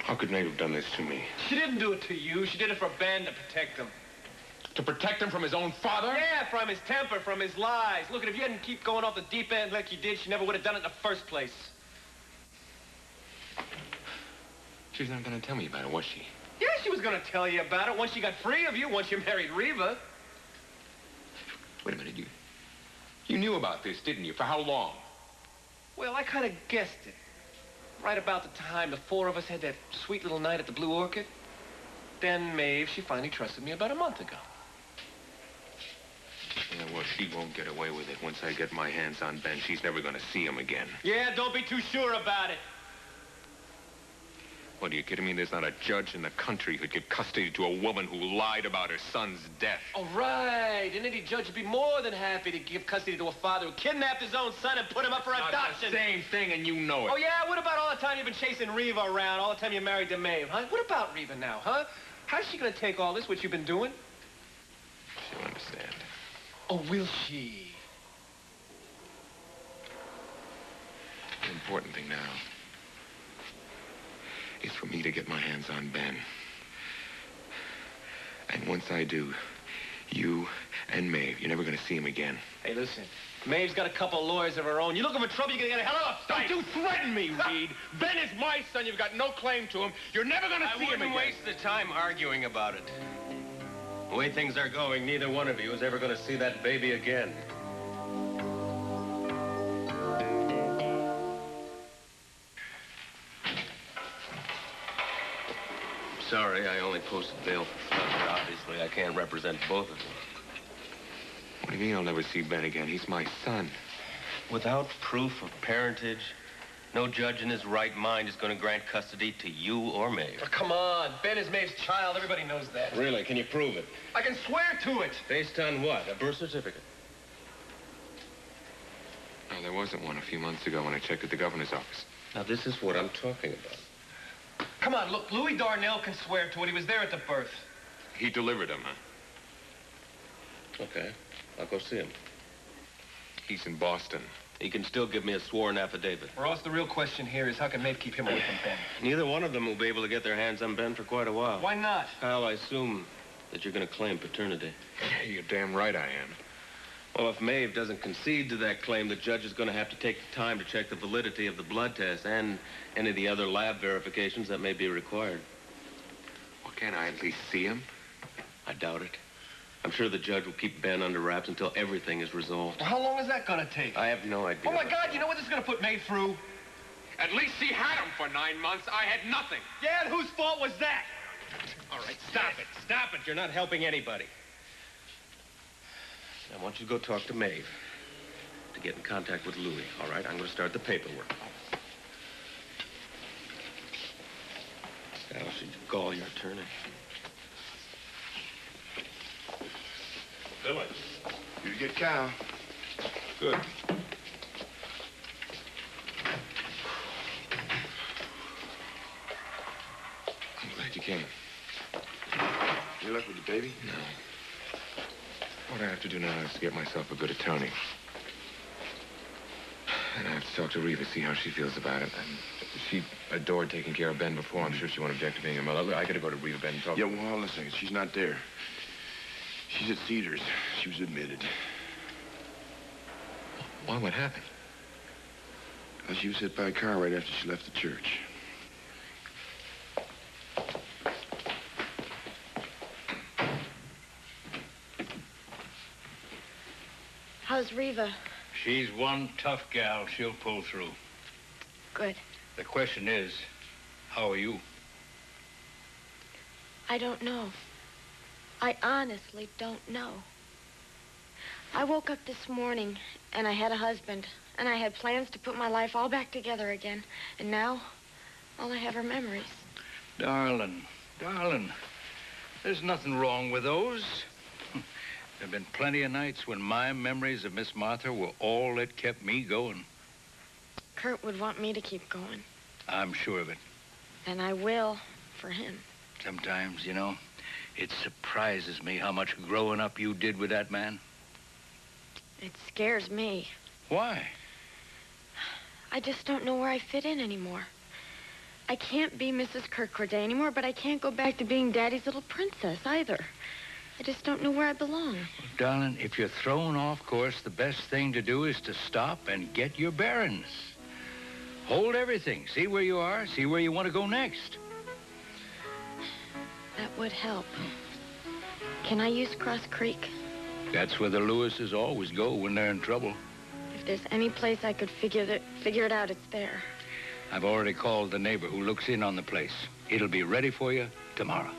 How could Maeve have done this to me? She didn't do it to you. She did it for Ben to protect him. To protect him from his own father? Yeah, from his temper, from his lies. Look, if you hadn't keep going off the deep end like you did, she never would have done it in the first place. She's not going to tell me about it, was she? Yeah, she was going to tell you about it once she got free of you, once you married Reva. Wait a minute, you knew about this, didn't you? For how long? Well, I kind of guessed it. Right about the time the four of us had that sweet little night at the Blue Orchid. Then Maeve, she finally trusted me about a month ago. Yeah, well, she won't get away with it. Once I get my hands on Ben, she's never going to see him again. Yeah, don't be too sure about it. What, are you kidding me? There's not a judge in the country who'd give custody to a woman who lied about her son's death. Oh, right. And any judge would be more than happy to give custody to a father who kidnapped his own son and put him up for adoption. Not the same thing, and you know it. Oh, yeah? What about all the time you've been chasing Reva around, all the time you're married to Maeve, huh? What about Reva now, huh? How's she gonna take all this, what you've been doing? She'll understand. Oh, will she? The important thing now is for me to get my hands on Ben. And once I do, you and Maeve, you're never gonna see him again. Hey, listen. Maeve's got a couple of lawyers of her own. You looking for trouble, you're gonna get a hell of a fight. Don't you threaten me, Reed. Ben is my son. You've got no claim to him. You're never gonna see him again. I wouldn't waste the time arguing about it. The way things are going, neither one of you is ever gonna see that baby again. Sorry, I only posted bail for Fletcher. Obviously, I can't represent both of them. What do you mean I'll never see Ben again? He's my son. Without proof of parentage, no judge in his right mind is going to grant custody to you or Maeve. Oh, come on. Ben is Maeve's child. Everybody knows that. Really? Can you prove it? I can swear to it. Based on what? A birth certificate? No, there wasn't one a few months ago when I checked at the governor's office. Now, this is what I'm talking about. Come on, look, Louis Darnell can swear to it. He was there at the birth. He delivered him, huh? Okay. I'll go see him. He's in Boston. He can still give me a sworn affidavit. Or else the real question here is how can Maeve keep him away from Ben? Neither one of them will be able to get their hands on Ben for quite a while. Why not? Kyle, I assume that you're going to claim paternity. Yeah, you're damn right I am. Well, if Maeve doesn't concede to that claim, the judge is going to have to take the time to check the validity of the blood test and any of the other lab verifications that may be required. Well, can't I at least see him? I doubt it. I'm sure the judge will keep Ben under wraps until everything is resolved. Well, how long is that gonna take? I have no idea. Oh, my God, you know what this is gonna put Maeve through? At least she had him for 9 months. I had nothing. Yeah, and whose fault was that? All right, stop it. Stop it. You're not helping anybody. I want you to go talk to Maeve to get in contact with Louis, all right? I'm going to start the paperwork. Now, should you call your attorney? Billy. You get Kyle. Good. I'm glad you came. Any luck with the baby? No. What I have to do now is to get myself a good attorney. And I have to talk to Reva, see how she feels about it. And she adored taking care of Ben before. I'm sure she won't object to being a mother. I gotta go to Reva, Ben, and talk Yeah, to her. well, hold on a second. She's not there. She's at Cedars. She was admitted. Why? What happened? She was hit by a car right after she left the church. How's Reva? She's one tough gal. She'll pull through. Good. The question is, how are you? I don't know. I honestly don't know. I woke up this morning, and I had a husband, and I had plans to put my life all back together again. And now, all I have are memories. Darling, darling, there's nothing wrong with those. There've been plenty of nights when my memories of Miss Martha were all that kept me going. Kurt would want me to keep going. I'm sure of it. And I will, for him. Sometimes, you know, it surprises me how much growing up you did with that man. It scares me. Why? I just don't know where I fit in anymore. I can't be Mrs. Kirkwood anymore, but I can't go back to being Daddy's little princess either. I just don't know where I belong. Well, darling, if you're thrown off course, the best thing to do is to stop and get your bearings. Hold everything. See where you are. See where you want to go next. That would help. Can I use Cross Creek? That's where the Lewises always go when they're in trouble. If there's any place I could figure it out, it's there. I've already called the neighbor who looks in on the place. It'll be ready for you tomorrow.